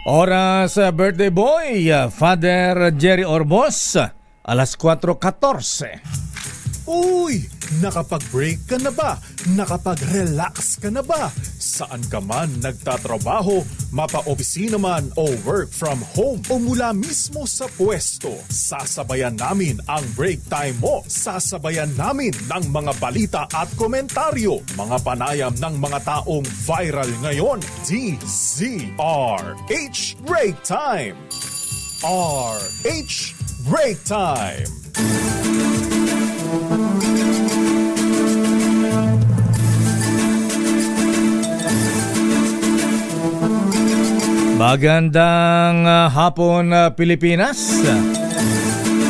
Oras birthday boy, Father Jerry Orbos, alas 4:14. Uy! Nakapag-break ka na ba? Nakapag-relax ka na ba? Saan ka man nagtatrabaho, mapa-opisina man o work from home o mula mismo sa pwesto, sasabayan namin ang break time mo. Sasabayan namin ng mga balita at komentaryo, mga panayam ng mga taong viral ngayon. DZRH Break Time! RH Break Time! Magandang hapon, Pilipinas.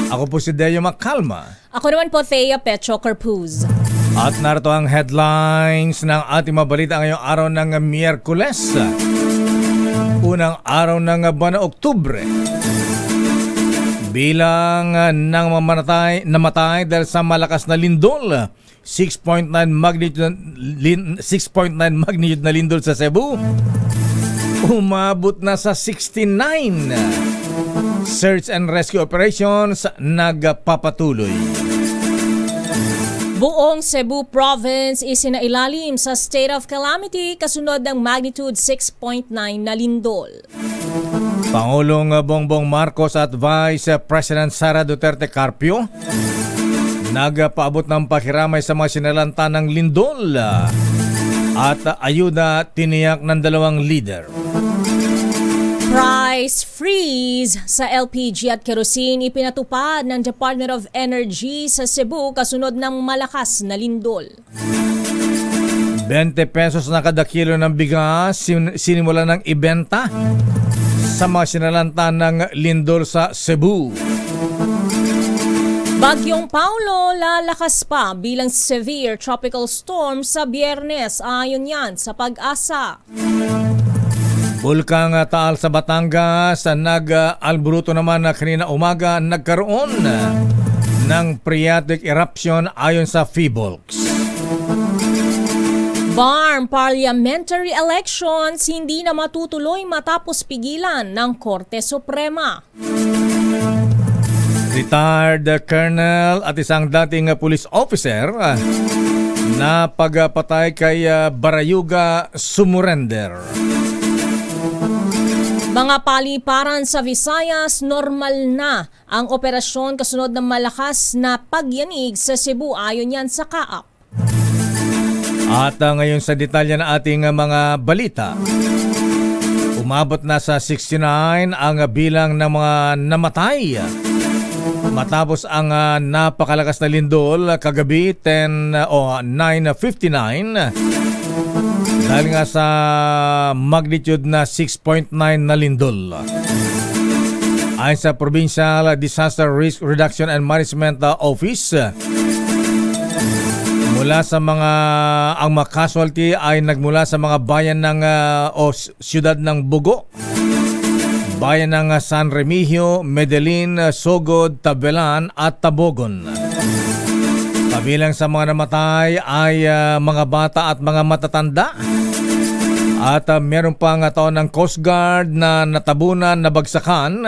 Ako po si Deo Macalma. Ako naman po, Thea Petro Carpuz. At narito ang headlines ng ating mabalita ngayong araw ng Miyerkules, unang araw ng buwan ng Oktubre. Bilang ng namatay dahil sa malakas na lindol, 6.9 magnitude na lindol sa Cebu. Umabot na sa 69. Search and rescue operations nagpapatuloy. Buong Cebu Province isinailalim sa state of calamity kasunod ng magnitude 6.9 na lindol. Pangulong Bongbong Marcos at Vice President Sara Duterte Carpio nagpaabot ng pakiramay sa mga sinalanta ng lindol at ayuda tiniyak ng dalawang leader. Price freeze sa LPG at kerosene ipinatupad ng Department of Energy sa Cebu kasunod ng malakas na lindol. 20 pesos na kada kilo ng bigas sinimula ng ibenta sa mga sinalanta ng lindol sa Cebu. Bagyong Paulo lalakas pa bilang severe tropical storm sa Biyernes, ayon yan sa Pag-asa. Bulkang Taal sa Batangas, nag-alburuto naman na kanina umaga nagkaroon ng phreatic eruption ayon sa PHIVOLCS. BARM parliamentary elections hindi na matutuloy matapos pigilan ng Korte Suprema. Retired Colonel at isang dating police officer na pagpatay kay Barayuga sumurrender. Mga paliparan sa Visayas, normal na ang operasyon kasunod ng malakas na pagyanig sa Cebu, ayon yan sa CAAP. At ngayon sa detalye na ating mga balita. Umabot na sa 69 ang bilang ng mga namatay matapos ang napakalakas na lindol kagabi 9:59 dahil nga sa magnitude na 6.9 na lindol. Ayon sa Provincial Disaster Risk Reduction and Management Office, mula sa ang mga casualty ay nagmula sa mga bayan ng siyudad ng Bugo, bayan ng San Remigio, Medellin, Sogod, Tabelan at Tabogon. Kabilang sa mga namatay ay mga bata at mga matatanda. At meron pang taon ng Coast Guard na natabunan, nabagsakan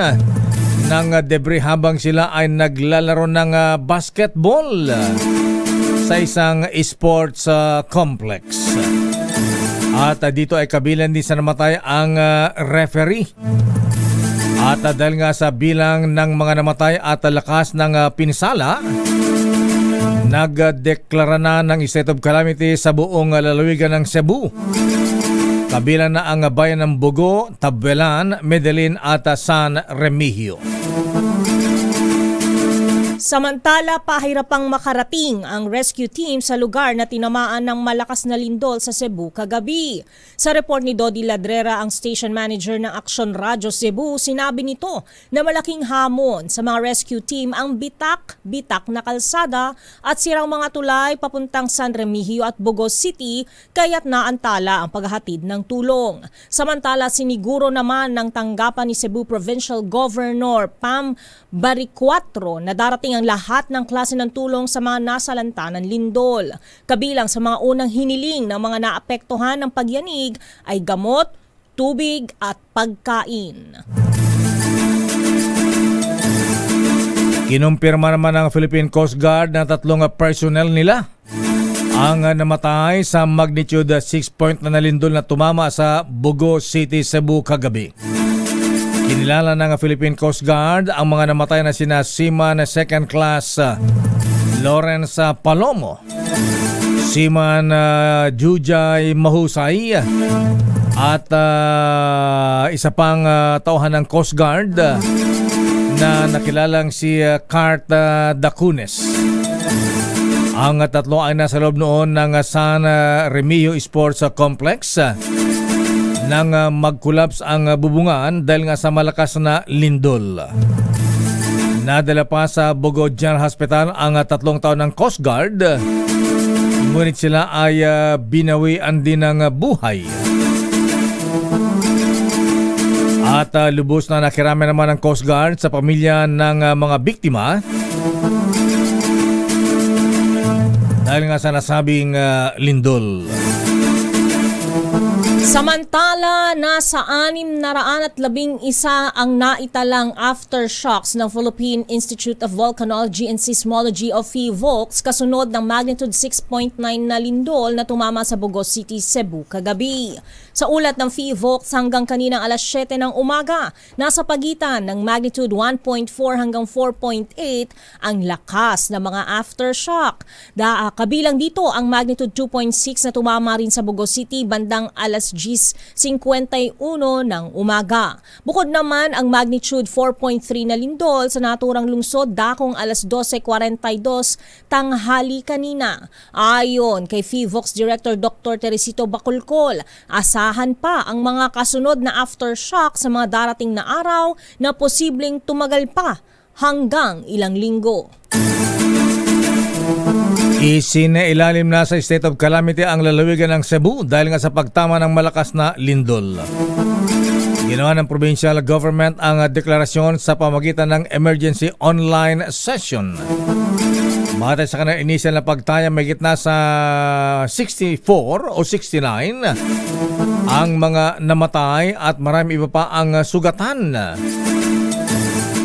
ng debris habang sila ay naglalaro ng basketball sa isang sports complex. At dito ay kabilang din sa namatay ang referee. At dahil nga sa bilang ng mga namatay at lakas ng pinsala, nagdeklara na ng state of calamity sa buong lalawigan ng Cebu. Kabilang na ang bayan ng Bugo, Tabelan, Medellin at San Remigio. Samantala, pahirapang makarating ang rescue team sa lugar na tinamaan ng malakas na lindol sa Cebu kagabi. Sa report ni Dodi Ladrera, ang station manager ng Aksyon Radyo Cebu, sinabi nito na malaking hamon sa mga rescue team ang bitak na kalsada at sirang mga tulay papuntang San Remigio at Bogos City, kaya't naantala ang paghahatid ng tulong. Samantala, siniguro naman ng tanggapan ni Cebu Provincial Governor Pam Baricuatro na darating ang lahat ng klase ng tulong sa mga nasalanta ng lindol. Kabilang sa mga unang hiniling ng mga naapektuhan ng pagyanig ay gamot, tubig at pagkain. Kinumpirma naman ng Philippine Coast Guard na 3 personnel nila ang namatay sa magnitude 6 na lindol na tumama sa Bugo City, Cebu kagabi. Kinilala ng Philippine Coast Guard ang mga namatay na sina Seaman 2nd Class Lawrence Palomo, Seaman Jujay Mahusay at isa pang tauhan ng Coast Guard na nakilalang si Cart Dacunes. Ang 3 ay nasa loob noon ng San Remigio Sports Complex nang mag-collapse ang bubungan dahil nga sa malakas na lindol. Nadala pa sa Bugo General Hospital ang 3 taon ng Coast Guard, ngunit sila ay binawian din ng buhay. At lubos na nakirami naman ng Coast Guard sa pamilya ng mga biktima dahil nga sa nasabing lindol. Samantala, nasa 611 ang naitalang aftershocks ng Philippine Institute of Volcanology and Seismology o PHIVOLCS kasunod ng magnitude 6.9 na lindol na tumama sa Bugo City, Cebu kagabi. Sa ulat ng PHIVOLCS hanggang kaninang alas 7 ng umaga, nasa pagitan ng magnitude 1.4 hanggang 4.8 ang lakas ng mga aftershock. Kabilang dito ang magnitude 2.6 na tumama rin sa Bugo City bandang alas 10:51 ng umaga. Bukod naman ang magnitude 4.3 na lindol sa naturang lungsod dakong alas 12:42 tanghali kanina. Ayon kay PHIVOLCS Director Dr. Teresito Bacolcol, asahan pa ang mga kasunod na aftershock sa mga darating na araw na posibleng tumagal pa hanggang ilang linggo. Isinailalim na sa state of calamity ang lalawigan ng Cebu dahil nga sa pagtama ng malakas na lindol. Ginawa ng provincial government ang deklarasyon sa pamagitan ng emergency online session. Batay sa kanilang initial na pagtaya, may gitna sa 64 o 69 ang mga namatay at marami iba pa ang sugatan.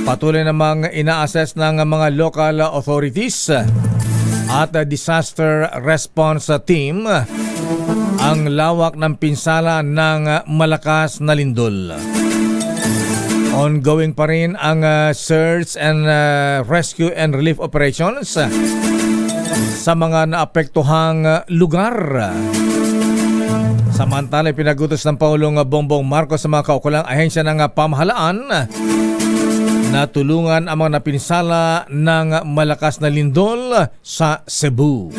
Patuloy namang ina-assess ng mga local authorities at disaster response team ang lawak ng pinsala ng malakas na lindol. Ongoing pa rin ang search and rescue and relief operations sa mga naapektuhang lugar. Samantala, pinagutos ng Pangulong Bongbong Marcos sa mga kaukulang ahensya ng pamahalaan na tulungan ang mga napinsala ng malakas na lindol sa Cebu.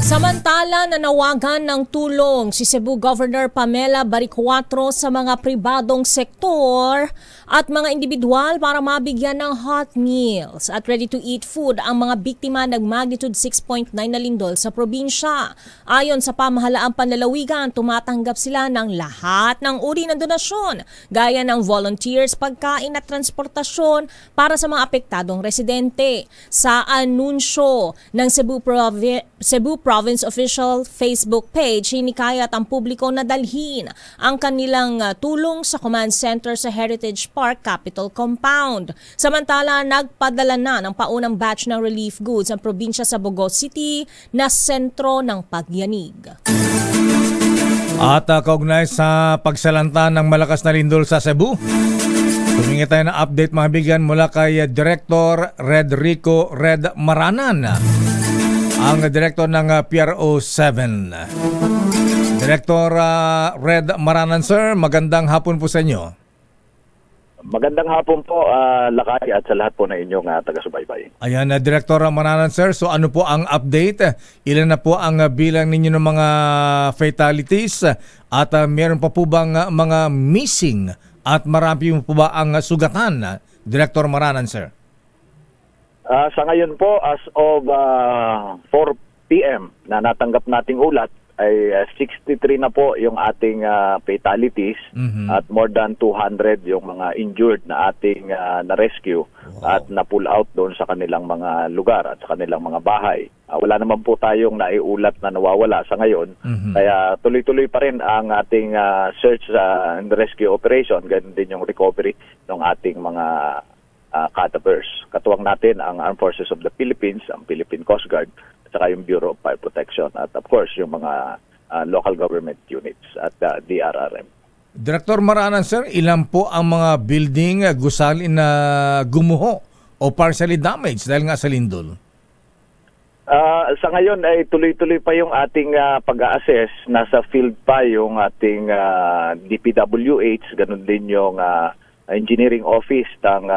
Samantala, nanawagan ng tulong si Cebu Governor Pamela Baricuatro sa mga pribadong sektor at mga individual para mabigyan ng hot meals at ready-to-eat food ang mga biktima ng magnitude 6.9 na lindol sa probinsya. Ayon sa pamahalaang panlalawigan, tumatanggap sila ng lahat ng uri ng donasyon gaya ng volunteers, pagkain at transportasyon para sa mga apektadong residente. Sa anunsyo ng Cebu Province official Facebook page, hinikayat ang publiko na dalhin ang kanilang tulong sa command center sa Heritage Park Capitol Compound. Samantala, nagpadala na ng paunang batch ng relief goods ang probinsya sa Bugo City na sentro ng pagyanig. At kaugnay sa pagsalanta ng malakas na lindol sa Cebu, humingi tayo ng update mga bigyan mula kay Director Redrico Red Maranan, ang director ng PRO7. Director Red Maranan, sir, magandang hapon po sa inyo. Magandang hapon po, Lakay, at sa lahat po na inyong taga-subaybay. Ayan, Director Maranan, sir. So ano po ang update? Ilan na po ang bilang ninyo ng mga fatalities? At meron pa po bang mga missing? At marami po ba ang sugatan? Director Maranan, sir. Sa ngayon po, as of 4 p.m. na natanggap nating ulat, ay 63 na po yung ating fatalities at more than 200 yung mga injured na ating na-rescue at na-pull out doon sa kanilang mga lugar at sa kanilang mga bahay. Wala naman po tayong naiulat na nawawala sa ngayon. Kaya tuloy-tuloy pa rin ang ating search and rescue operation, ganun din yung recovery ng ating mga cadavers. Katuwang natin ang Armed Forces of the Philippines, ang Philippine Coast Guard, at saka yung Bureau of Fire Protection, at of course yung mga local government units at DRRM. Director Maranan, sir, ilan po ang mga building gusali na gumuho o partially damaged dahil nga sa lindol? Sa ngayon ay tuloy-tuloy pa yung ating pag-a-assess. Nasa field pa yung ating DPWH, ganun din yung engineering office ng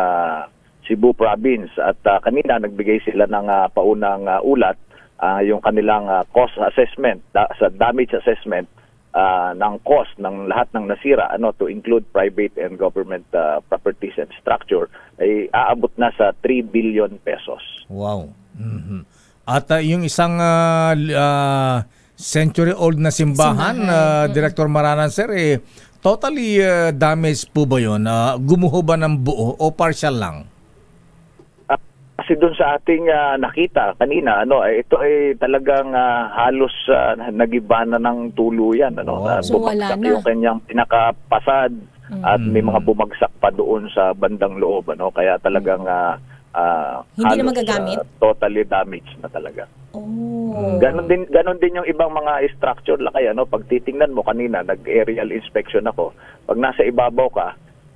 Cebu Province. At kanina nagbigay sila ng paunang ulat, yung kanilang cost assessment, sa damage assessment ng cost ng lahat ng nasira, to include private and government properties and structure, ay aabot na sa 3 billion pesos. Wow. At yung isang century-old na simbahan, Director Maranan, sir, totally damaged po ba yun? Gumuho ba ng buo o partial lang? Kasi doon sa ating nakita kanina, ito ay talagang halos nagiba na ng tuluyan. So wala bumagsak na. yung kanyang pinakapasad at may mga bumagsak pa doon sa bandang loob. Kaya talagang hindi na halos, magagamit? Totally damaged na talaga. Oh. Ganon din yung ibang mga structure lakay. Pag titingnan mo kanina, nag-aerial inspection ako. Pag nasa ibabaw ka,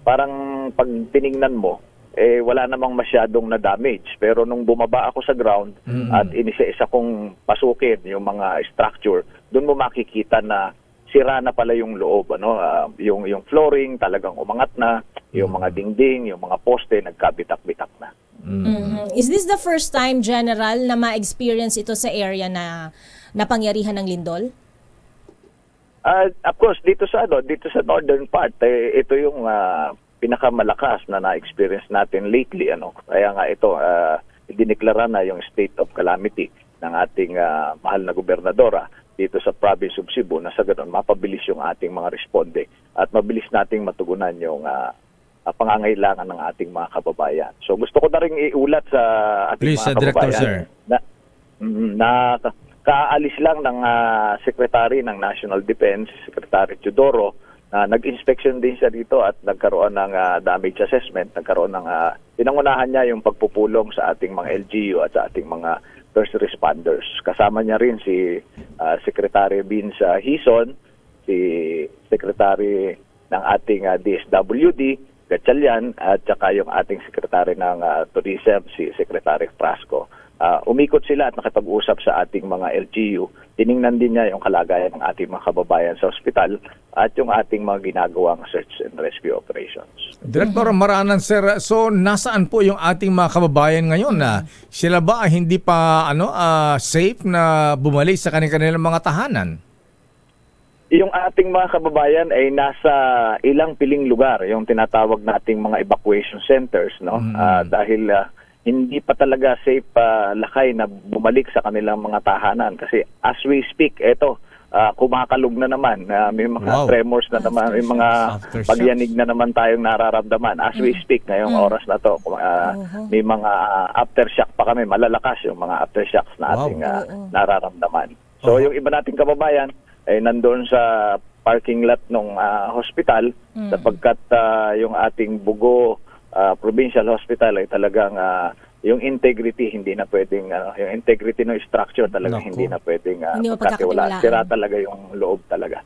parang pag tiningnan mo, wala namang masyadong na-damage. Pero nung bumaba ako sa ground at inisa-isa kong pasukin yung mga structure, doon mo makikita na sira na pala yung loob. Yung flooring talagang umangat na, yung mga dingding, yung mga poste nagkabitak-bitak na. Is this the first time, General, na ma-experience ito sa area na napangyarihan ng lindol? Of course, dito sa northern part, ito yung pinakamalakas na na-experience natin lately. Kaya nga ito, idineklara na yung state of calamity ng ating mahal na gobernadora dito sa province of Cebu, na sa ganun mapabilis yung ating mga responde at mabilis nating matugunan yung pangangailangan ng ating mga kababayan. So gusto ko na rin iulat sa ating Please, mga Director, kababayan sir. na kaalis lang ng Secretary ng National Defense, Secretary Teodoro, na nag-inspection din siya dito at nagkaroon ng damage assessment, nagkaroon ng pinangunahan niya yung pagpupulong sa ating mga LGU at sa ating mga first responders. Kasama niya rin si Secretary Vince Hison, si Secretary ng ating DSWD, Gatchalian, at saka yung ating Secretary ng Tourism, si Secretary Frasco. Umikot sila at nakipag-usap sa ating mga LGU. Tiningnan din niya yung kalagayan ng ating mga kababayan sa ospital at yung ating mga ginagawang search and rescue operations. Director Maranan, sir, so nasaan po yung ating mga kababayan ngayon? Sila ba hindi pa safe na bumalik sa kanilang mga tahanan? Yung ating mga kababayan ay nasa ilang piling lugar, yung tinatawag nating mga evacuation centers, dahil hindi pa talaga safe lakay na bumalik sa kanilang mga tahanan. Kasi as we speak, kumakalog na naman, may mga tremors na naman, may mga pagyanig na naman tayong nararamdaman. As we speak, ngayong oras na to, may mga aftershock pa kami, malalakas yung mga aftershocks na ating nararamdaman. So yung iba nating kababayan ay nandoon sa parking lot ng hospital, sapagkat yung ating Bugo Provincial Hospital ay talagang yung integrity hindi na pwedeng yung integrity ng structure talagang hindi na pwedeng pagkatiwalaan. Sira talaga yung loob talaga.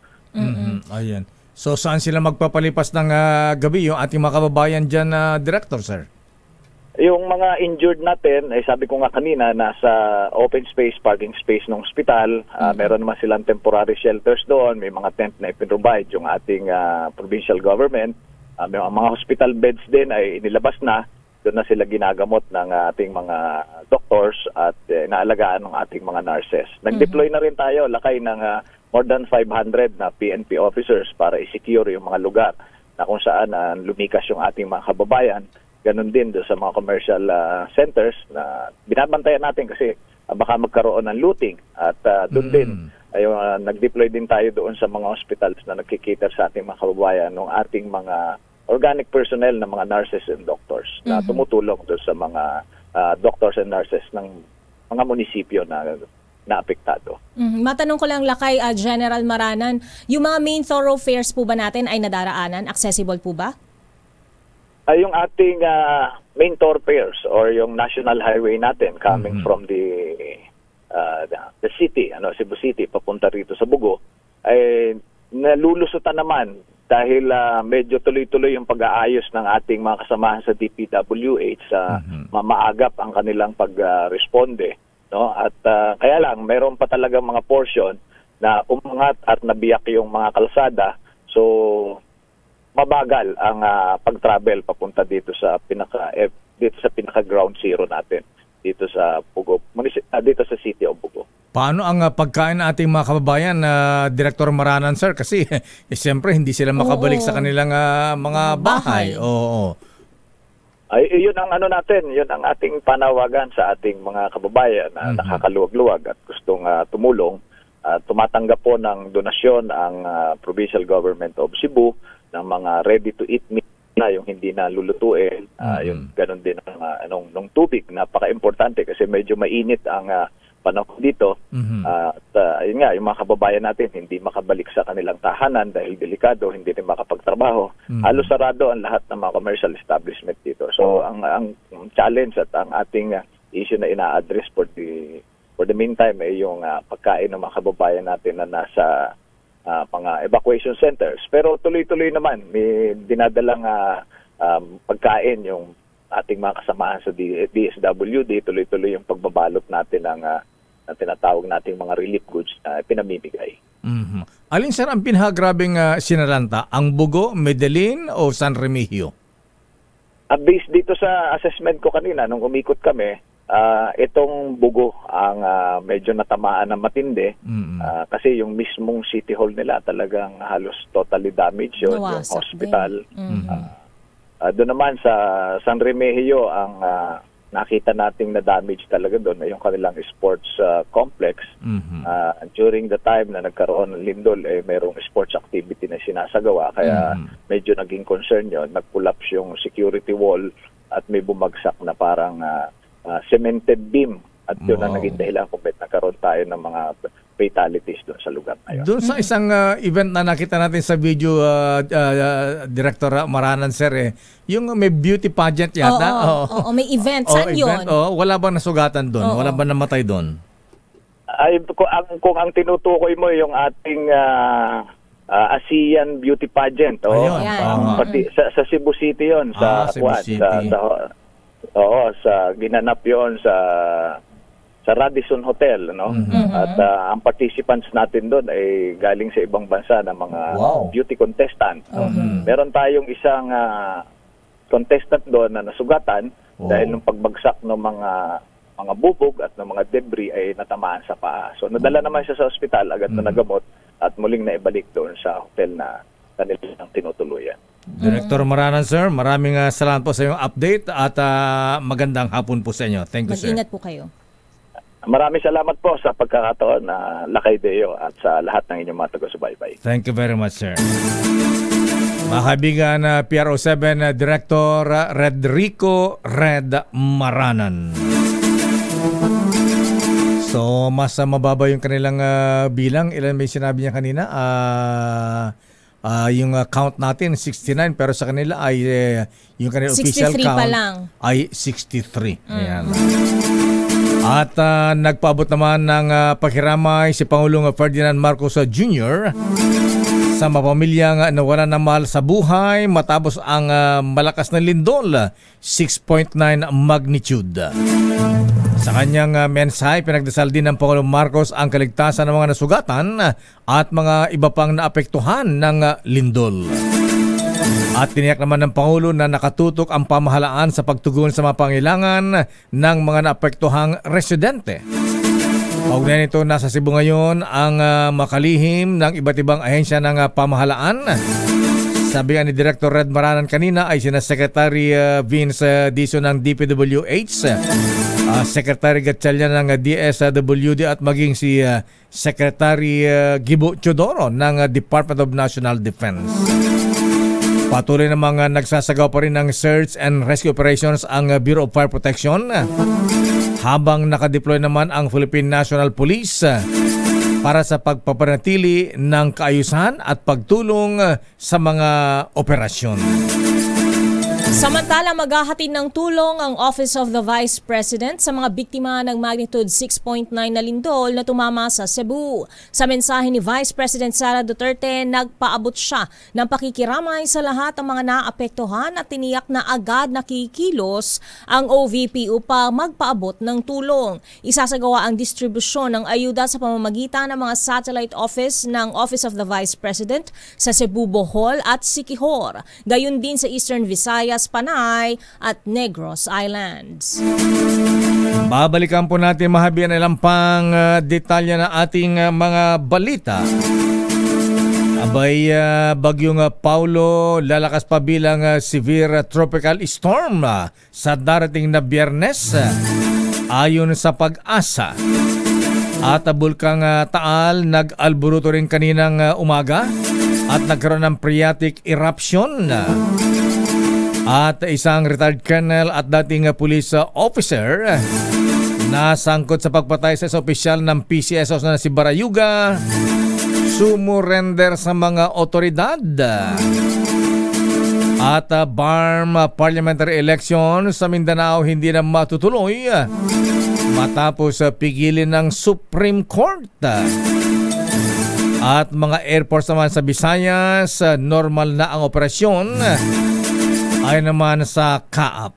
Ayan. So saan sila magpapalipas ng gabi yung ating mga kababayan dyan, Director, sir? Yung mga injured natin, ay sabi ko nga kanina, nasa open space, parking space ng hospital. Meron naman silang temporary shelters doon. May mga tent na ipinrovide yung ating provincial government. May mga hospital beds din ay inilabas na. Doon na sila ginagamot ng ating mga doctors at inaalagaan ng ating mga nurses. Nag-deploy na rin tayo, lakay ng more than 500 na PNP officers para i-secure yung mga lugar na kung saan lumikas yung ating mga kababayan. Ganon din doon sa mga commercial centers na binabantayan natin kasi baka magkaroon ng looting at doon din nag-deploy din tayo doon sa mga hospitals na nagkikater sa ating mga kababayan ng ating mga organic personnel na mga nurses and doctors na tumutulong doon sa mga doctors and nurses ng mga munisipyo na apektado. Matanong ko lang, Lakay, General Maranan, yung mga main thoroughfares po ba natin ay nadaraanan? Accessible po ba? Yung ating main thoroughfares or yung national highway natin coming from the city, Cebu City, papunta rito sa Bugo, ay nalulusutan naman dahil medyo tuloy-tuloy yung pag-aayos ng ating mga kasamahan sa DPWH sa mamaagap ang kanilang pag-responde. No? At kaya lang, mayroon pa talaga mga portion na umangat at nabiyak yung mga kalsada. So, mabagal ang pag-travel papunta dito sa pinaka ground zero natin dito sa Bugo, dito sa City of Bugo. Paano ang pagkain ng ating mga kababayan, Director Maranan, sir? Kasi siyempre hindi sila makabalik sa kanilang mga bahay. Oo. Ay, yun ang natin, yun ang ating panawagan sa ating mga kababayan na nakakaluwag-luwag at gustong tumulong. Tumatanggap po ng donasyon ang Provincial Government of Cebu ng mga ready-to-eat meal na yung hindi na lulutuin, yung ganun din ng tubig. Napaka-importante kasi medyo mainit ang panahon dito. Yun nga, yung mga kababayan natin hindi makabalik sa kanilang tahanan dahil delikado, hindi rin makapagtrabaho. Halos sarado ang lahat ng mga commercial establishment dito. So ang challenge at ang ating issue na ina-address for the meantime ay yung pagkain ng mga kababayan natin na nasa mga evacuation centers. Pero tuloy-tuloy naman, may dinadalang pagkain yung ating mga kasamahan sa DSWD, tuloy-tuloy yung pagbabalot natin ng tinatawag nating mga relief goods na pinamimigay. Alin sir ang pinakagrabing sinalanta? Ang Bugo, Medellin o San Remigio? Based dito sa assessment ko kanina, nung umikot kami, itong Bugo ang medyo natamaan ng matindi kasi yung mismong City Hall nila talagang halos totally damaged yun, yung hospital. Doon naman sa San Remigio, ang nakita nating na damage talaga doon ay yung kanilang sports complex. During the time na nagkaroon ng lindol, mayroong sports activity na sinasagawa kaya medyo naging concern yun. Nag-collapse yung security wall at may bumagsak na parang cemented beam at yun ang naging dahilan kung bakit nagkaroon tayo ng mga fatalities doon sa lugar na yun. Doon sa isang event na nakita natin sa video, Director Maranan, sir, yung may beauty pageant yata. Oo, may event. Saan yun? Wala bang nasugatan doon? Wala bang namatay doon? Ay, kung ang tinutukoy mo yung ating ASEAN beauty pageant. Pati sa Cebu City yun. Cebu City. Sa ginanap yon sa Radisson Hotel, At ang participants natin doon ay galing sa ibang bansa na mga beauty contestant. Meron tayong isang contestant doon na nasugatan dahil nung pagbagsak ng mga bubog at ng mga debris ay natamaan sa paa. So nadala naman siya sa ospital, agad na nagamot at muling naibalik doon sa hotel na kanilang tinutuluyan. Director Maranan, sir, maraming salamat po sa iyong update at magandang hapon po sa inyo. Thank you, sir. Mag-ingat po kayo. Maraming salamat po sa pagkakataon na Lakay Deo at sa lahat ng inyong mga taga-subaybay. Thank you very much, sir. Mga kaibigan, PRO7 Director Redrico Red Maranan. So, mas mababa yung kanilang bilang. Ilan may sinabi niya kanina? Yung count natin 69 pero sa kanila ay yung kanilang official count pa lang. Ay 63. Ayan. At nagpaabot naman ng paghiramay si Pangulong Ferdinand Marcos Jr. sa mapamilyang nawalan ng mahal sa buhay matapos ang malakas na lindol, 6.9 magnitude. Sa kanyang mensahe, pinagdasal din ng Pangulong Marcos ang kaligtasan ng mga nasugatan at mga iba pang naapektuhan ng lindol. At tiniyak naman ng Pangulo na nakatutok ang pamahalaan sa pagtugon sa mga pangailangan ng mga naapektuhang residente. Kaugnay nito, nasa Cebu ngayon ang makalihim ng iba't ibang ahensya ng pamahalaan. Sabi ni Director Red Maranan kanina ay sina Secretary Vince Dizon ng DPWH, Secretary Gatchalian ng DSWD at maging si Secretary Gibo Teodoro ng Department of National Defense. Patuloy namang nagsasagawa pa rin ng search and rescue operations ang Bureau of Fire Protection habang nakadeploy naman ang Philippine National Police para sa pagpapanatili ng kaayusan at pagtulong sa mga operasyon. Samantala, maghahatid ng tulong ang Office of the Vice President sa mga biktima ng magnitude 6.9 na lindol na tumama sa Cebu. Sa mensahe ni Vice President Sara Duterte, nagpaabot siya ng pakikiramay sa lahat ng mga naapektuhan at tiniyak na agad nakikilos ang OVP upang magpaabot ng tulong. Isasagawa ang distribusyon ng ayuda sa pamamagitan ng mga satellite office ng Office of the Vice President sa Cebu, Bohol at Siquijor. Gayon din sa Eastern Visayas, Panay at Negros Islands. Babalikan po natin mahabian ilang pang detalye na ating mga balita. Abay, bagyong Paulo lalakas pa bilang severe tropical storm sa darating na Biyernes ayon sa Pag-asa. At bulkang Taal nag-alburuto rin kaninang umaga at nagkaroon ng phreatic eruption. At isang retired colonel at dating police officer na sangkot sa pagpatay sa opisyal ng PCSO na si Barayuga sumurrender sa mga otoridad. At BARM parliamentary election sa Mindanao hindi na matutuloy matapos pigilin ng Supreme Court. At mga airports naman sa Visayas, normal na ang operasyon ay naman sa Kaap.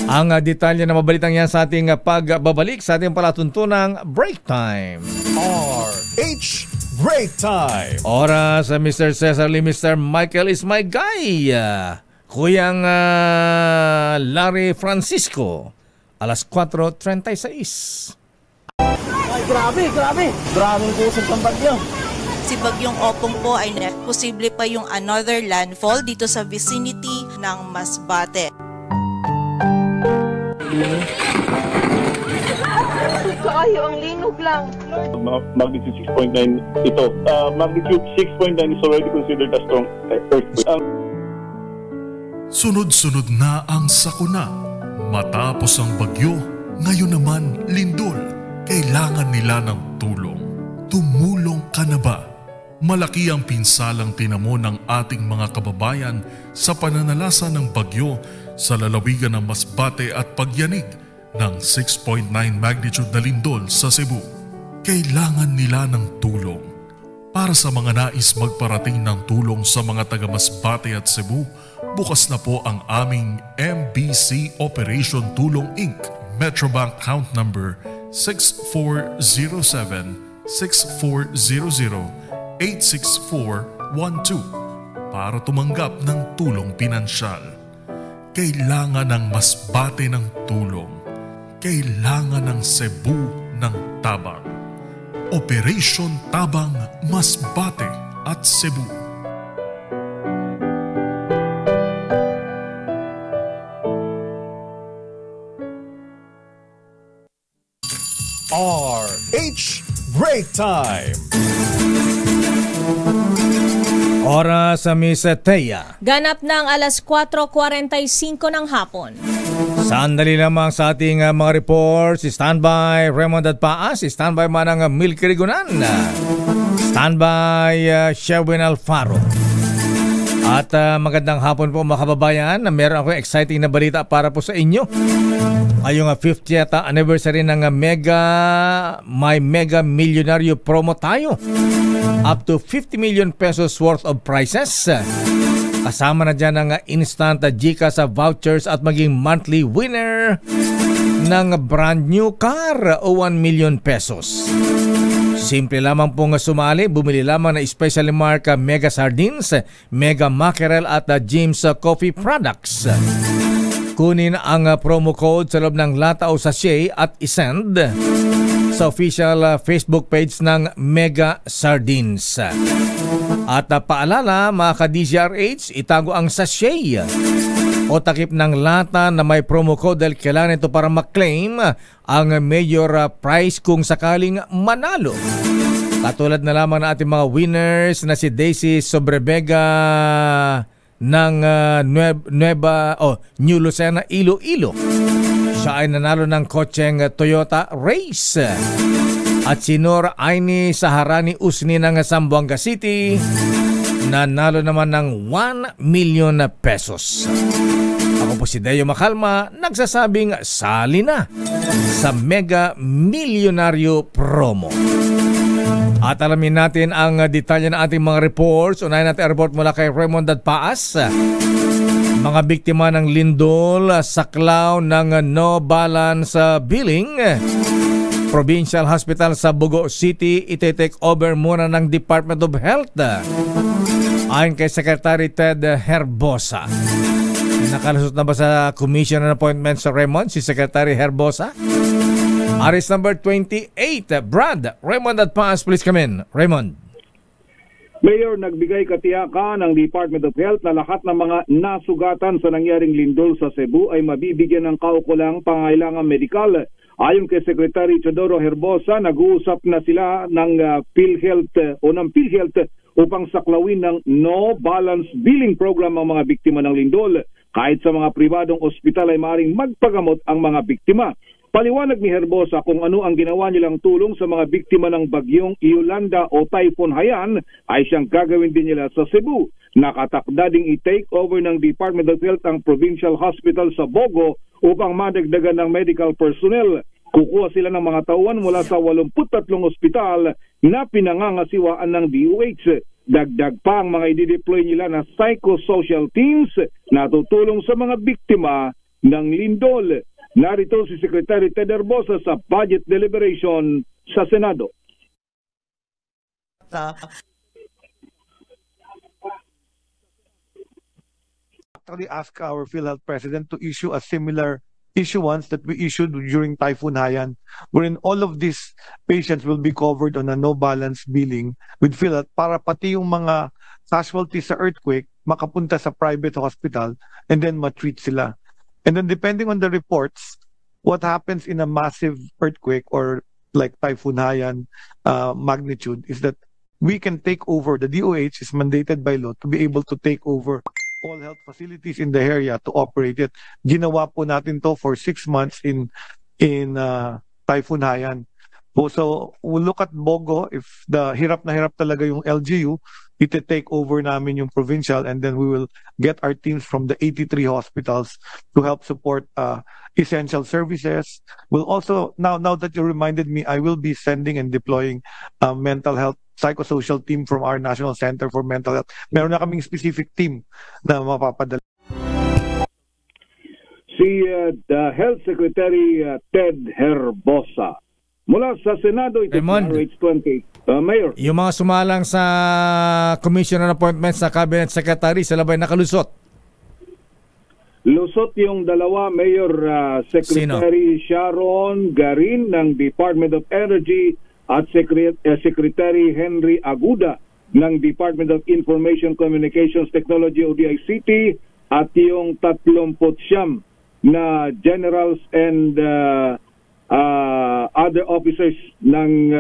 Ang detalye na mabalitang yan sa ating pagbabalik sa ating palatuntunang Break Time. RH Break Time. Oras sa Mr. Cesar Lee, Mr. Michael is my guy. Kuyang Larry Francisco. Alas 4:36. Ay, grabe. Maraming kusog ng bagyo. Si Bagyong Opong po ay posible pa yung another landfall dito sa vicinity ng Masbate. Kaayo ang linog lang. Magnitude 6.9 ito. Magnitude 6.9 is already considered a strong earthquake. Sunod-sunod na ang sakuna. Matapos ang bagyo, ngayon naman lindol. Kailangan nila ng tulong. Tumulong ka na ba? Malaki ang pinsalang tinamo ng ating mga kababayan sa pananalasa ng bagyo sa lalawigan ng Masbate at pagyanig ng 6.9 magnitude na lindol sa Cebu. Kailangan nila ng tulong. Para sa mga nais magparating ng tulong sa mga taga Masbate at Cebu, bukas na po ang aming MBC Operation Tulong Inc. Metrobank Count Number 6407-6400-86412 para tumanggap ng tulong pinansyal. Kailangan ng Masbate ng tulong. Kailangan ng Cebu ng tabang. Operation Tabang Masbate at Cebu. RH Break Time. Oras sa Miss Thea. Ganap ng alas 4:45 ng hapon. Sandali lamang sa ating mga reports. Standby Raymond at Paas. Standby man ang Milky Rigunan. Standby Sherwin Alfaro. At magandang hapon po mga kababayan. Meron akong exciting na balita para po sa inyo. Ngayong 50th anniversary ng May Mega Millionario promo tayo. Up to 50 million pesos worth of prizes. Kasama na dyan ang instant GCash vouchers at maging monthly winner ng brand new car o 1 million pesos. Simple lamang pong sumali, bumili lamang na specially mark Mega Sardines, Mega Mackerel at James Coffee Products. Kunin ang promo code sa loob ng lata o sachet at isend sa official Facebook page ng Mega Sardines. At paalala mga ka-DZRH, itago ang sachet o takip ng lata na may promo code dahil kailangan ito para maklaim ang major prize kung sakaling manalo. Katulad na lamang ng ating mga winners na si Daisy Sobrebega ng New Lucena, Iloilo. Siya ay nanalo ng kotseng Toyota Race. At si Nor Aini Saharani Usni ng Zamboanga City, nanalo naman ng 1 million pesos. Ako po si Deo Macalma, nagsasabing sali na sa Mega Milyonaryo Promo. At alamin natin ang detalye ng ating mga reports. Unahin natin ang report mula kay Raymond Dadpaas. Mga biktima ng lindol, saklaw ng no balance billing. Provincial Hospital sa Bugo City, ite-take over muna ng Department of Health. Ayon kay Secretary Ted Herbosa. Nakalusot na ba sa Commission on Appointments sa Raymond si Secretary Herbosa? Aris number 28, Brad. Raymond at Paas, please come in. Raymond. Mayor, nagbigay katiyakan ng Department of Health na lahat ng mga nasugatan sa nangyaring lindol sa Cebu ay mabibigyan ng kaukulang pangailangan medikal. Ayon kay Secretary Teodoro Herbosa, nag-uusap na sila ng PhilHealth upang saklawin ng no balance billing program ang mga biktima ng lindol. Kahit sa mga pribadong ospital ay maaaring magpagamot ang mga biktima. Paliwanag ni Herbosa kung ano ang ginawa nilang tulong sa mga biktima ng bagyong Yolanda o Typhoon Haiyan ay siyang gagawin din nila sa Cebu. Nakatakda ding i-take over ng Department of Health ang Provincial Hospital sa Bogo upang madagdagan ng medical personnel. Kukuha sila ng mga tauhan mula sa 83 ospital na pinangangasiwaan ng DOH. Dagdag pa ang mga i-deploy nila na psychosocial teams na tutulong sa mga biktima ng lindol. Narito si Secretary Ted Herbosa sa budget deliberation sa Senado. Actually ask our PhilHealth President to issue a similar issuance that we issued during Typhoon Haiyan, wherein all of these patients will be covered on a no-balance billing with PhilHealth para pati yung mga casualties sa earthquake makapunta sa private hospital and then matreat sila. And then depending on the reports, what happens in a massive earthquake or like Typhoon Haiyan magnitude is that we can take over, the DOH is mandated by law to be able to take over all health facilities in the area to operate it. Ginawa po natin to for 6 months in Typhoon Haiyan. So we'll look at Bogo. If the hirap na hirap talaga yung LGU, iti-take over namin yung provincial and then we will get our teams from the 83 hospitals to help support essential services. We'll also, now that you reminded me, I will be sending and deploying a mental health psychosocial team from our National Center for Mental Health. Meron na kaming specific team na mapapadala. Si the Health Secretary Ted Herbosa. Mula sa Senado, ito RH 20. Mayor. Yung mga sumalang sa Commission on Appointments sa Cabinet Secretary, sila ba'y nakalusot? Lusot yung dalawa, Mayor. Secretary Sharon Garin ng Department of Energy at Secretary Henry Aguda ng Department of Information Communications Technology o DICT at yung 39 na generals and other officers ng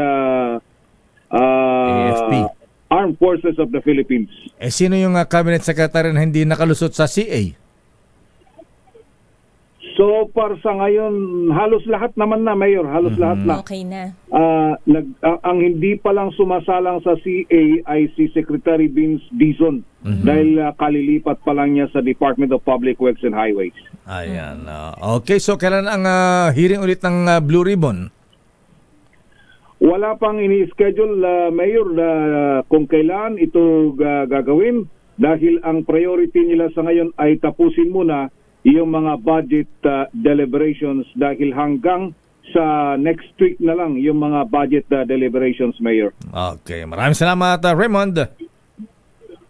AFP. Armed Forces of the Philippines. Sino yung Cabinet Secretary na hindi nakalusot sa CA? So, para sa ngayon, halos lahat naman na, Mayor. Halos lahat na. Okay na. Ang hindi pa lang sumasalang sa CA ay si Secretary Vince Dizon dahil kalilipat pa lang niya sa Department of Public Works and Highways. Ayan. Okay, so kailan ang hearing ulit ng Blue Ribbon? Wala pang ini-schedule, Mayor, kung kailan ito gagawin dahil ang priority nila sa ngayon ay tapusin muna yung mga budget deliberations dahil hanggang sa next week na lang yung mga budget deliberations, Mayor. Okay, maraming salamat, Raymond.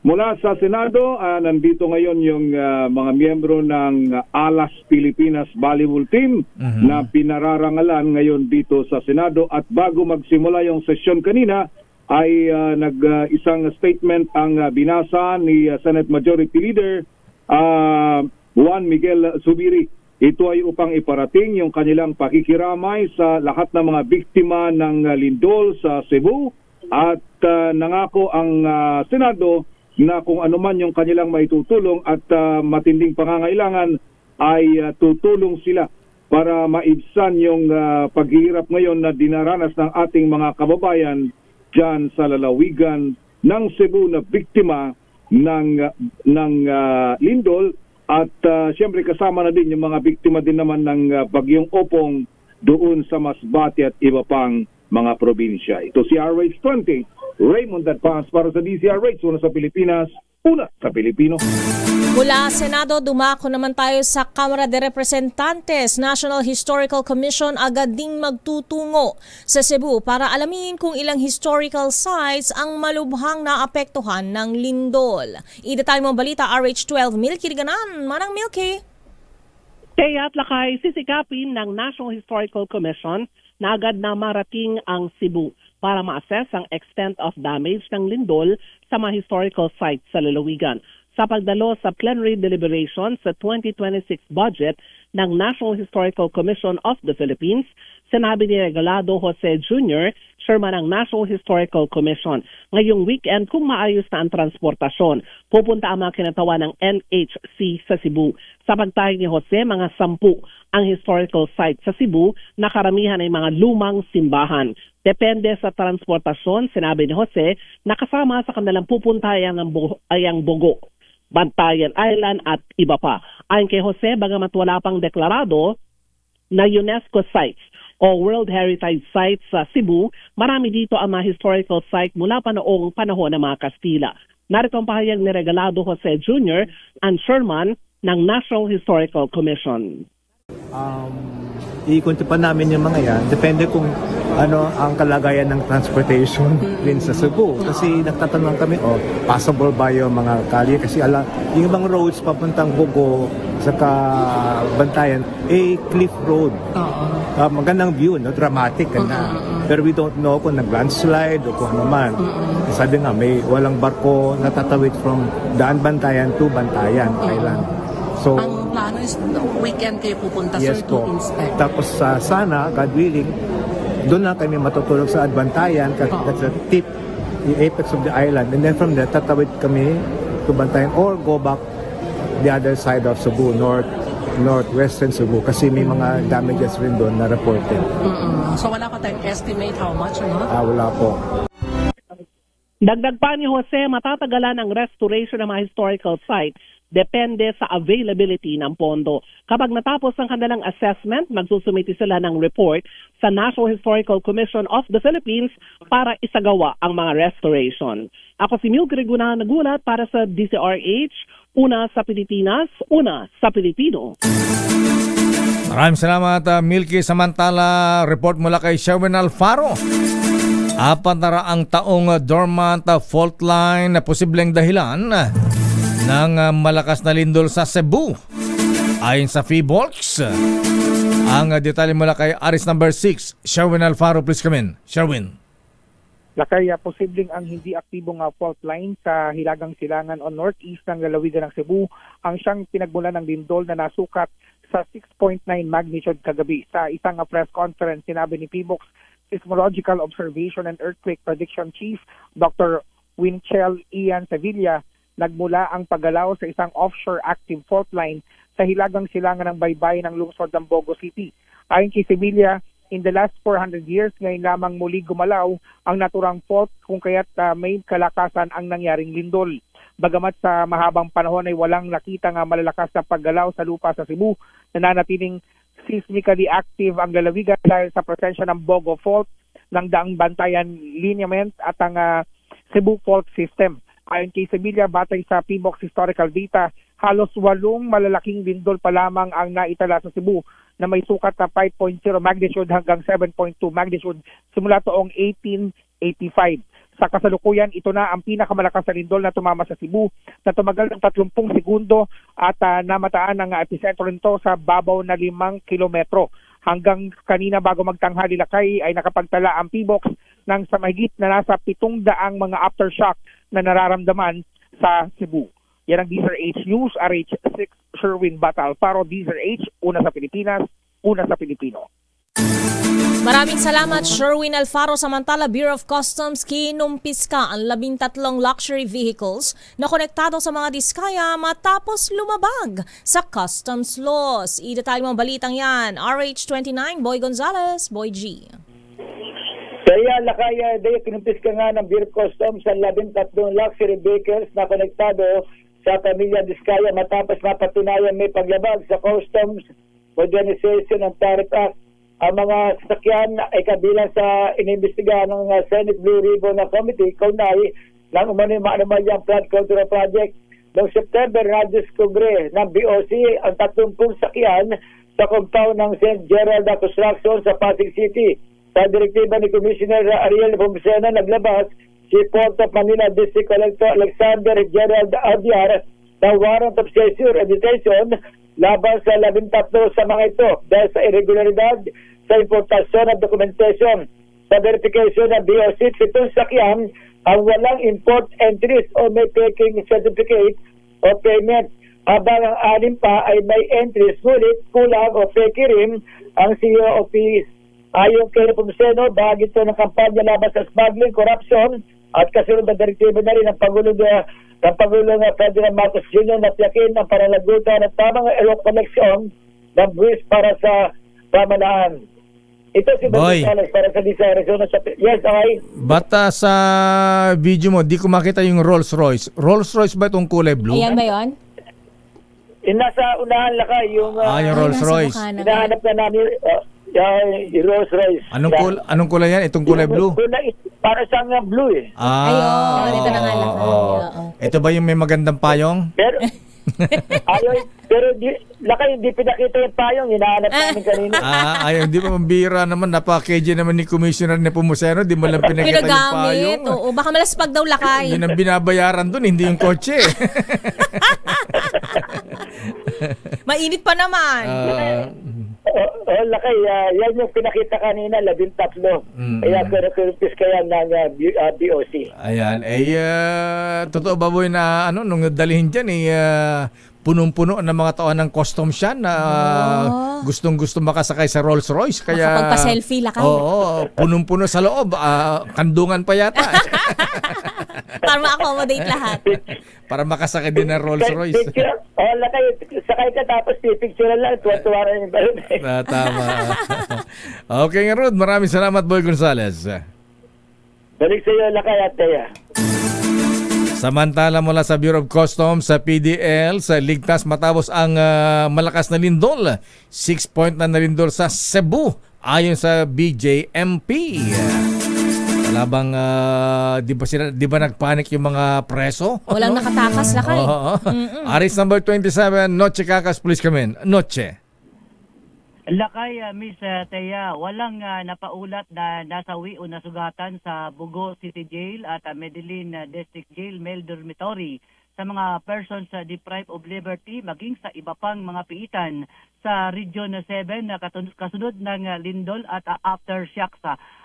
Mula sa Senado, nandito ngayon yung mga miyembro ng Alas Pilipinas Volleyball Team na pinararangalan ngayon dito sa Senado. At bago magsimula yung sesyon kanina, ay isang statement ang binasa ni Senate Majority Leader Juan Miguel Zubiri. Ito ay upang iparating yung kanilang pakikiramay sa lahat ng mga biktima ng lindol sa Cebu at nangako ang Senado na kung anuman yung kanilang maitutulong at matinding pangangailangan ay tutulong sila para maibsan yung paghihirap ngayon na dinaranas ng ating mga kababayan dyan sa lalawigan ng Cebu na biktima ng lindol. At siyempre kasama na din yung mga biktima din naman ng Bagyong Opong doon sa Masbate at iba pang mga probinsya. Ito si RH20, Raymond Advance para sa DZRH, una sa Pilipinas, una sa Pilipino. Mula Senado, dumako naman tayo sa Kamara de Representantes. National Historical Commission agad ding magtutungo sa Cebu para alamin kung ilang historical sites ang malubhang naapektuhan ng lindol. Idetalye mo balita, RH12, Milky Riganan. Manang Milky. Kaya at lakay sisikapin ng National Historical Commission na agad na marating ang Cebu para ma-assess ang extent of damage ng lindol sa mga historical sites sa lalawigan. Sa pagdalo sa plenary deliberation sa 2026 budget ng National Historical Commission of the Philippines, sinabi ni Regalado Jose Jr., chairman ng National Historical Commission, ngayong weekend kung maayos na ang transportasyon, pupunta ang mga kinatawan ng NHC sa Cebu. Sa pagtayag ni Jose, mga 10 ang historical site sa Cebu na karamihan ay mga lumang simbahan. Depende sa transportasyon, sinabi ni Jose, nakasama sa kanilang pupuntayan ng ayang Bogo, Bantayan Island at iba pa. Ayon kay Jose, bagamat wala pang deklarado na UNESCO sites o World Heritage Sites sa Cebu, marami dito ang mga historical site mula pa noong panahon ng mga Kastila. Narito ang pahayag ni Regalado Jose Jr., ang chairman ng National Historical Commission. Iikunti pa namin yung mga yan. Depende kung ano ang kalagayan ng transportation din sa Cebu. Kasi nagtatanong kami, possible ba yung mga kalye? Kasi yung ibang roads papuntang Bogo, saka Bantayan, cliff road. Magandang view, no? Dramatic na. Pero we don't know kung nag-landslide o kung ano man. Sabi nga, may walang barko natatawid from Daan Bantayan to Bantayan Island. So, ang plano is weekend kayo pupunta, yes, sir, to inspect. Tapos sana, God willing, doon na kami matutulog sa Bantayan, that's the tip, the apex of the island. And then from there, tatawid kami to Bantayan or go back the other side of Cebu, northwestern Cebu, kasi may mga damages rin doon na reported. So wala pa tayong estimate how much, no? Wala po. Dagdag pa ni Jose, matatagalan ang restoration ng mga historical site. Depende sa availability ng pondo. Kapag natapos ang kanilang assessment, magsusumiti sila ng report sa National Historical Commission of the Philippines para isagawa ang mga restoration. Ako si Milky Riganan, nagulat para sa DZRH, una sa Pilipinas, una sa Pilipino. Maraming salamat, Milky. Samantala, report mula kay Sherwin Alfaro. 400 taong dormant fault line na posibleng dahilan ng malakas na lindol sa Cebu. Ayon sa PHIVOLCS, ang detalye mula kay Aris number 6, Sherwin Alfaro, please come in. Sherwin. Lakay, posibleng ang hindi aktibong fault line sa Hilagang Silangan o northeast ng lalawigan ng Cebu ang siyang pinagmulan ng lindol na nasukat sa 6.9 magnitude kagabi. Sa isang press conference, sinabi ni PHIVOLCS Seismological Observation and Earthquake Prediction Chief Dr. Winchell Ian Sevilla, nagmula ang paggalaw sa isang offshore active fault line sa Hilagang Silangan ng baybayin ng lungsod ng Bogo City. Ayon kay Sevilla, in the last 400 years, ngayon lamang muli gumalaw ang naturang fault kung kaya't may kalakasan ang nangyaring lindol. Bagamat sa mahabang panahon ay walang nakitang malalakas na paggalaw sa lupa sa Cebu, nananatiling seismically active ang lalawigan dahil sa presensya ng Bogo Fault, ng Daang Bantayan Lineament at ang Cebu Fault System. Ayon kay Sevilla, batay sa PHIVOLCS historical data, halos 8 malalaking lindol pa lamang ang naitala sa Cebu na may sukat na 5.0 magnitude hanggang 7.2 magnitude simula taong 1885. Sa kasalukuyan, ito na ang pinakamalakas na lindol na tumama sa Cebu na tumagal ng 30 segundo at namataan ng epicentro nito sa babaw na 5 kilometro. Hanggang kanina bago magtanghali, Lakay, ay nakapagtala ang PHIVOLCS ng sa mahigit na nasa 700 mga aftershock na nararamdaman sa Cebu. Yan ang DZRH News, RH6, Sherwin Bata Alfaro, DZRH, una sa Pilipinas, una sa Pilipino. Maraming salamat, Sherwin Alfaro. Samantala, Bureau of Customs kinumpiska ang 13 luxury vehicles na konektado sa mga diskaya matapos lumabag sa customs laws. Idetalye mo ang balitang yan. RH29, Boy Gonzales, Boy G. Kaya lakaya day kinumpiska nga ng Bureau of Customs ang 13 luxury vehicles na konektado sa pamilya diskaya matapos mapatunayan may paglabag sa Customs Modernization and Tariff Act. Ang mga sasakyan ay kabilang sa inimbestigahan ng Senate Blue Ribbon Committee, kaunay ng umano'y maanumalyang flood control project. Noong September, na-discover ng BOC ang 30 sakyan sa compound ng St. Gerald Construction sa Pasig City. Sa direktiba ni Commissioner Ariel Pomsena, naglabas si Port of Manila District Collector Alexander Gerald Abiar ng warrant of seizure and detention laban sa 13 sa mga ito dahil sa irregularidad sa importasyon at documentation. Sa verification ng BOC, 7 sakyan ang walang import entries o may peking certificate o payment. Habang ang 6 pa ay may entries ngunit kulang o peke rin ang CEO office. Ayon kay Pomseno, bahagi ito ng kampanya laban sa smuggling, corruption at kasunod na direktibo na rin ng Pangulong Ferdinand Marcos Jr. na tiyakin ang pananagutan at tamang koneksyon ng buwis para sa pamalaan. Ito si Boy Gonzales para sa Arizona. Yes, okay. Bata sa video mo, di ko makita yung Rolls Royce. Rolls Royce ba itong kulay blue? Ayan ba yun? Nasa unahan lakay yung yung Rolls Royce. Hinahanap na namin yung Rolls Royce. Anong kulay yan? Itong kulay blue? Para sa nga blue eh. Ayun, ito na nga lakay. Ito ba yung may magandang payong? Pero lakay, hindi pinakita yung payong, hinahanap namin kanina. Hindi pa mambira naman, napaka-KJ naman ni Commissioner ni Pomseno, di mo lang pinakita yung payong. Oo, baka malaspag daw lakay. Yun ang binabayaran dun, hindi yung kotse. Mainit pa naman. Lakay, yan yung pinakita kanina, 13. Kaya pinakipis kaya ng BOC. Ayan, totoo ba boy na nung dalhin dyan, punong-puno ng mga tao ng customs yan na gustong-gusto makasakay sa Rolls Royce. Kaya makapagpa-selfie lakay. Oo, punong-puno sa loob. Kandungan pa yata. Para ma-accommodate lahat. Para makasakay din ng Rolls Royce. Lakay, sakay ka tapos pipicture lang. Tuwa-tuwa rin yung balon. Tama. Okay nga Rod, maraming salamat Boy Gonzales. Balik sa iyo, lakay at Teya. Samantala mula sa Bureau of Customs sa PDL sa ligtas matapos ang malakas na lindol. 6 na lindol sa Cebu ayon sa BJMP. Labang di ba nagpanik yung mga preso? Walang nakatakas lakay. Aris number 27, Noche Kakas, please come in. Noche. Lakay, Miss Teya, walang napaulat na nasawi o nasugatan sa Bugo City Jail at Medellin District Jail Male Dormitory sa mga persons deprived of liberty maging sa iba pang mga piitan sa Region 7 na kasunod ng lindol at aftershocks.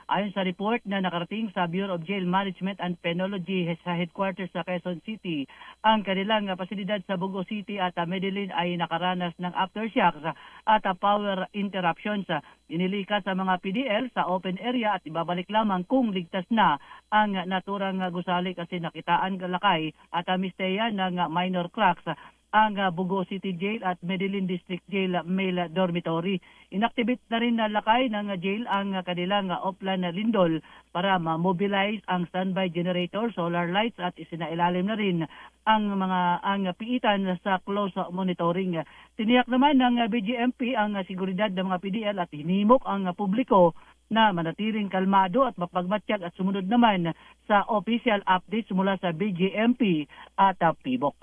Ayon sa report na nakarating sa Bureau of Jail Management and Penology sa headquarters sa Quezon City, ang kanilang pasilidad sa Bugo City at Medellin ay nakaranas ng aftershocks at power interruptions. Inilikas sa mga PDL sa open area at ibabalik lamang kung ligtas na ang naturang gusali kasi nakitaan galakay at misteya ng minor cracks ang Bugo City Jail at Medellin District Jail Male Dormitory. Inactivate na rin na lakay ng jail ang kanilang offline lindol para ma-mobilize ang standby generator, solar lights at isinailalim na rin ang piitan sa close monitoring. Tiniyak naman ng BJMP ang seguridad ng mga PDL at hinimok ang publiko na manatiling kalmado at mapagmatsyag at sumunod naman sa official updates mula sa BJMP at PBOX.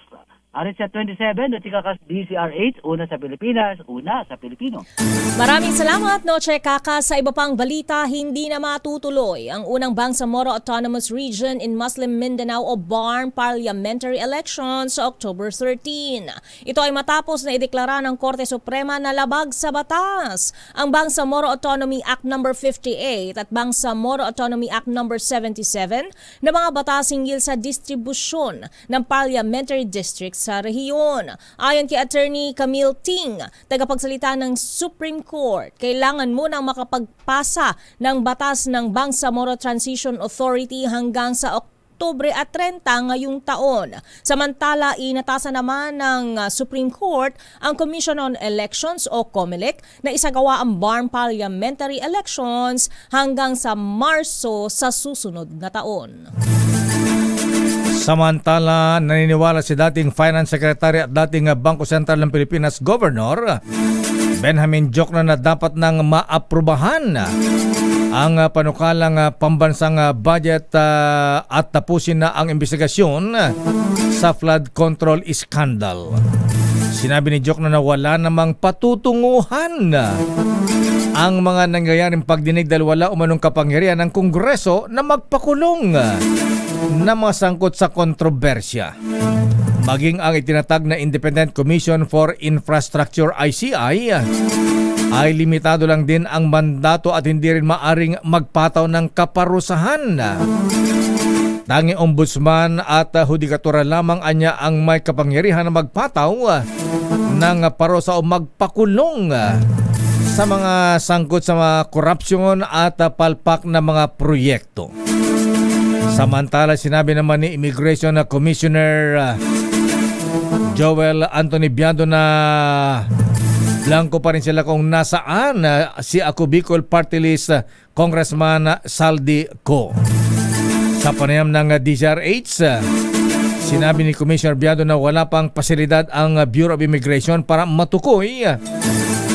Arit sa 27, Nochekakas DCRH, una sa Pilipinas, una sa Pilipino. Maraming salamat, Nochekakas. Sa iba pang balita, hindi na matutuloy ang unang Bangsamoro Autonomous Region in Muslim Mindanao o BARM parliamentary elections sa October 13. Ito ay matapos na ideklara ng Korte Suprema na labag sa batas ang Bangsamoro Autonomy Act No. 58 at Bangsamoro Autonomy Act No. 77 na mga batas hinggil sa distribusyon ng parliamentary districts sa rehiyon. Ayon kay Attorney Camille Ting, tagapagsalita ng Supreme Court, kailangan munang makapagpasa ng batas ng Bangsamoro Transition Authority hanggang sa Oktubre at 30 ngayong taon. Samantala, inatasan naman ng Supreme Court ang Commission on Elections o COMELEC na isagawa ang Barn Parliamentary Elections hanggang sa Marso sa susunod na taon. Samantala, naniniwala si dating Finance Secretary at dating Bangko Sentral ng Pilipinas Governor Benjamin Diokno na dapat nang maaprubahan ang panukalang pambansang budget at tapusin na ang investigasyon sa flood control scandal. Sinabi ni Diokno na wala namang patutunguhan ang mga nangyayaring pagdinig dahil wala umanong kapangyarihan ng Kongreso na magpakulong na mga sangkot sa kontrobersya. Maging ang itinatag na Independent Commission for Infrastructure ICI ay limitado lang din ang mandato at hindi rin maaring magpataw ng kaparusahan. Tanging ombudsman at hudikatura lamang anya ang may kapangyarihan na magpataw ng parusa o magpakulong sa mga sangkot sa mga korupsyon at palpak na mga proyekto. Samantala, sinabi naman ni Immigration Commissioner Joel Anthony Biado na blanco pa rin sila kung nasaan si Ako Bicol Party List Congressman Saldi Co. Sa panayam ng DZRH, sinabi ni Commissioner Biado na wala pang pasilidad ang Bureau of Immigration para matukoy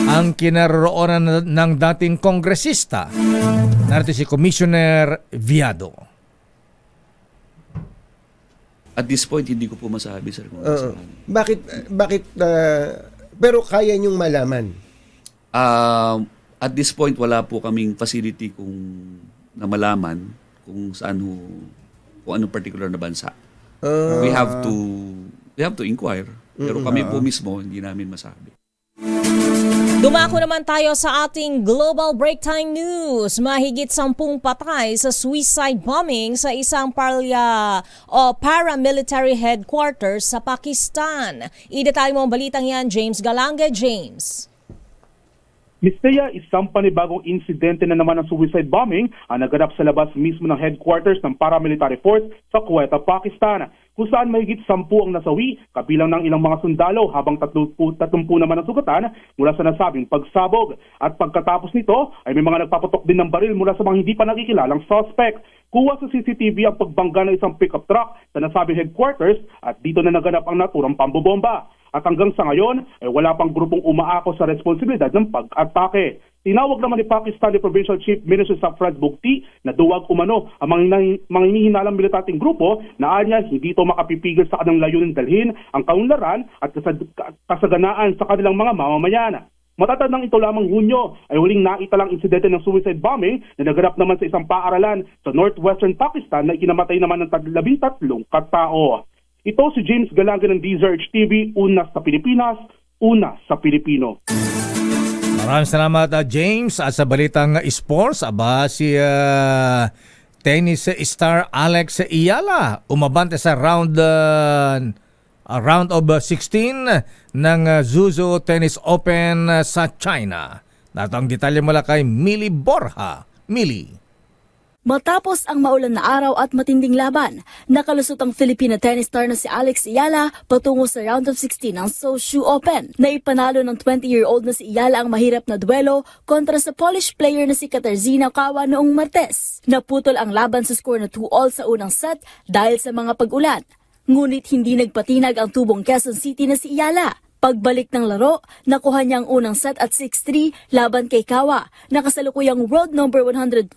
ang kinaroroonan ng dating kongresista. Narito si Commissioner Biado. At this point, hindi ko po masabi, sir. Kung Bakit pero kaya niyong malaman? At this point, wala po kaming facility na malaman kung saan kung anong particular na bansa. We have to inquire. Pero kami po mismo, hindi namin masabi. Dumako naman tayo sa ating Global Break Time News. Mahigit 10 patay sa suicide bombing sa isang paramilitary headquarters sa Pakistan. Idetalye mo ang balitang yan, James Galange. James. Mistea, isang panibagong insidente na naman ng suicide bombing ang naganap sa labas mismo ng headquarters ng paramilitary force sa Quetta, Pakistan, kung saan mahigit 10 ang nasawi, kabilang ng ilang mga sundalo, habang 30 naman ang sugatan mula sa nasabing pagsabog. At pagkatapos nito ay may mga nagpaputok din ng baril mula sa mga hindi pa nakikilalang suspect. Kuha sa CCTV ang pagbangga ng isang pickup truck sa nasabing headquarters at dito na naganap ang naturang pambobomba. At hanggang sa ngayon ay wala pang grupong umaako sa responsibilidad ng pag-atake. Tinawag naman ni Pakistani Provincial Chief Minister Safrad Bugti na duwag umano ang mga hinihinalang militanteng grupo na anya hindi ito makapipigil sa kanilang layunin dalhin ang kaunlaran at kasaganaan sa kanilang mga mamamayan. Matatandang ito lamang Hunyo ay huling naitalang insidente ng suicide bombing na naganap naman sa isang paaralan sa northwestern Pakistan na ikinamatay naman ng 13 katao. Ito si James Galange ng DZRH TV, una sa Pilipinas, una sa Pilipino. Maraming salamat James. At sa balitang sports, si tennis star Alex Iyala umabante sa round of 16 ng Zhuzhou Tennis Open sa China. Nato ang detalye mula kay Millie Borja. Millie. Matapos ang maulan na araw at matinding laban, nakalusot ang Filipina tennis star na si Alex Iyala patungo sa round of 16 ng Zhuzhou Open. Naipanalo ng 20-year-old na si Iyala ang mahirap na duelo kontra sa Polish player na si Katarzyna Kawa noong Martes. Naputol ang laban sa score na 2-all sa unang set dahil sa mga pag-ulan. Ngunit hindi nagpatinag ang tubong Quezon City na si Iyala. Pagbalik ng laro, nakuha niya ang unang set at 6-3 laban kay Kawa, nakasalukuyang world number 124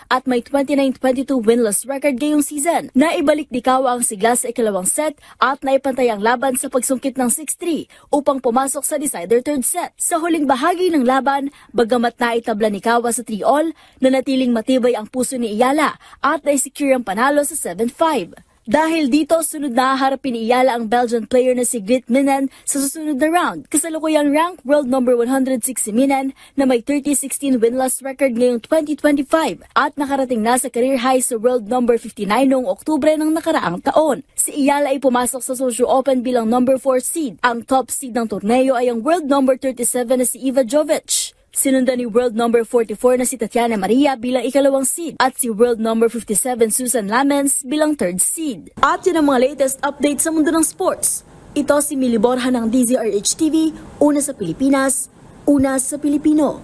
at may 29-22 winless record ngayong season. Naibalik ni Kawa ang sigla sa ikalawang set at naipantay ang laban sa pagsungkit ng 6-3 upang pumasok sa decider third set. Sa huling bahagi ng laban, bagamat naitabla ni Kawa sa 3-all, nanatiling matibay ang puso ni Iyala at naisecure ang panalo sa 7-5. Dahil dito, sunod na haharapin ni Iyala ang Belgian player na si Grit Minen sa susunod na round. Kasalukuyang rank world number 106 si Minen na may 30-16 win-loss record ngayong 2025 at nakarating na sa career high sa world number 59 noong Oktubre ng nakaraang taon. Si Iyala ay pumasok sa Sozhou Open bilang number 4 seed. Ang top seed ng torneo ay ang world number 37 na si Iva Jovic. Sinundan ni world number 44 na si Tatiana Maria bilang ikalawang seed at si world number 57 Susan Lamens bilang third seed. At yun ang mga latest update sa mundo ng sports. Ito si Mili Borja ng DZRH-TV, una sa Pilipinas, una sa Pilipino.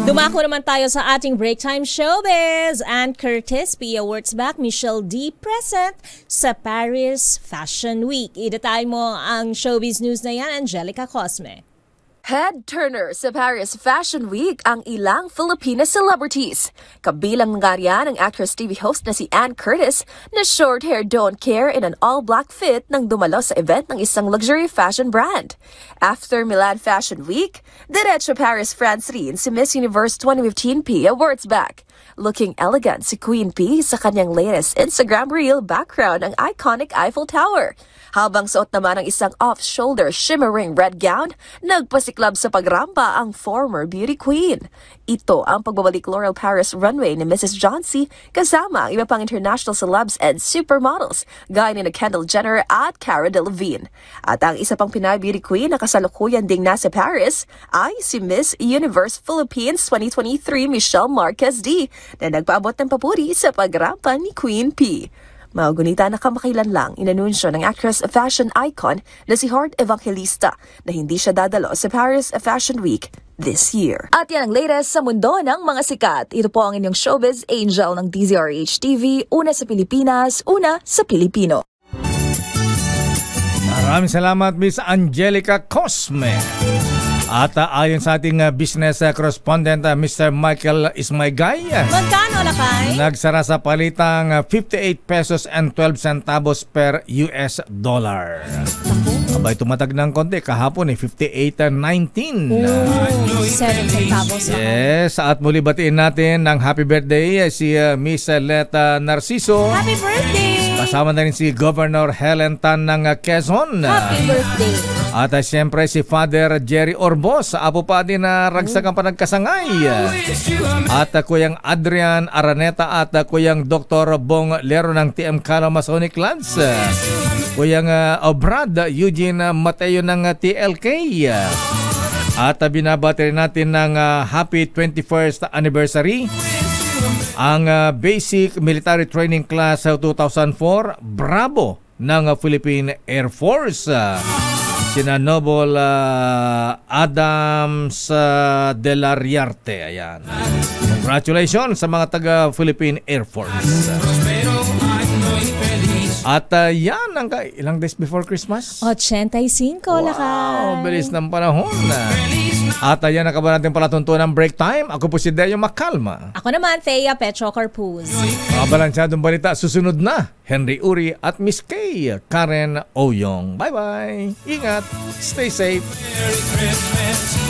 Dumako naman tayo sa ating break time showbiz. Ann Curtis, PIA Awards back, Michelle D present sa Paris Fashion Week. Idatay mo ang showbiz news na yan, Angelica Cosme. Head-turner sa Paris Fashion Week ang ilang Filipina celebrities. Kabilang nga riyan ang actress TV host na si Ann Curtis na short hair don't care in an all-black fit nang dumalo sa event ng isang luxury fashion brand. After Milan Fashion Week, diretso Paris, France rin si Miss Universe 2015 PIA Awards back. Looking elegant si Queen P sa kanyang latest Instagram reel background ang iconic Eiffel Tower. Habang suot naman ang isang off-shoulder shimmering red gown, nagpasiklab sa pagrampa ang former beauty queen. Ito ang pagbabalik L'Oreal Paris runway ni Mrs. Johnsy kasama ang iba pang international celebs and supermodels gaya ni Kendall Jenner at Cara Delevingne. At ang isa pang Pinay beauty queen na kasalukuyan ding nasa Paris ay si Miss Universe Philippines 2023 Michelle Marquez D na nagpaabot ng papuri sa pagrampa ni Queen P. Maugunita na kamakailan lang inanunsyo ng actress fashion icon na si Heart Evangelista na hindi siya dadalo sa Paris Fashion Week this year. At yan ang latest sa mundo ng mga sikat. Ito po ang inyong showbiz angel ng DZRH-TV, una sa Pilipinas, una sa Pilipino. Maraming salamat, Miss Angelica Cosme. At ayon sa ating business correspondent, Mr. Michael Ismaygay, magkano lakay? Nagsara sa palitang 58 pesos and 12 centavos per US dollar. Abay, tumatag ng konti. Kahapon 58.19. 7 centavos. Yes, at muli batiin natin ng happy birthday si Miss Leta Narciso. Happy birthday! Kasama na rin si Governor Helen Tan ng Quezon. Happy birthday! At siyempre si Father Jerry Orbos, apo pa din na ragsagang panagkasangay. At Kuyang Adrian Araneta at Kuyang Dr. Bong Lero ng TM Calo Masonic Lads. Kuyang Brad Eugene Mateo ng TLK. At binabati rin natin ng happy 21st anniversary ang Basic Military Training Class 2004 Bravo ng Philippine Air Force. Sina Noble Adams de la Riarte. Ayan. Congratulations sa mga taga-Philippine Air Force. At yan, ilang days before Christmas? 85, lakay. Wow, bilis ng panahon. At yan, nakaba natin palatuntunan ng break time. Ako po si Deo Macalma. Ako naman, Thea Petro Carpuz. Balansyadong balita, susunod na. Henry Uri at Miss Kay Karen Oyong. Bye-bye. Ingat. Stay safe. Merry Christmas.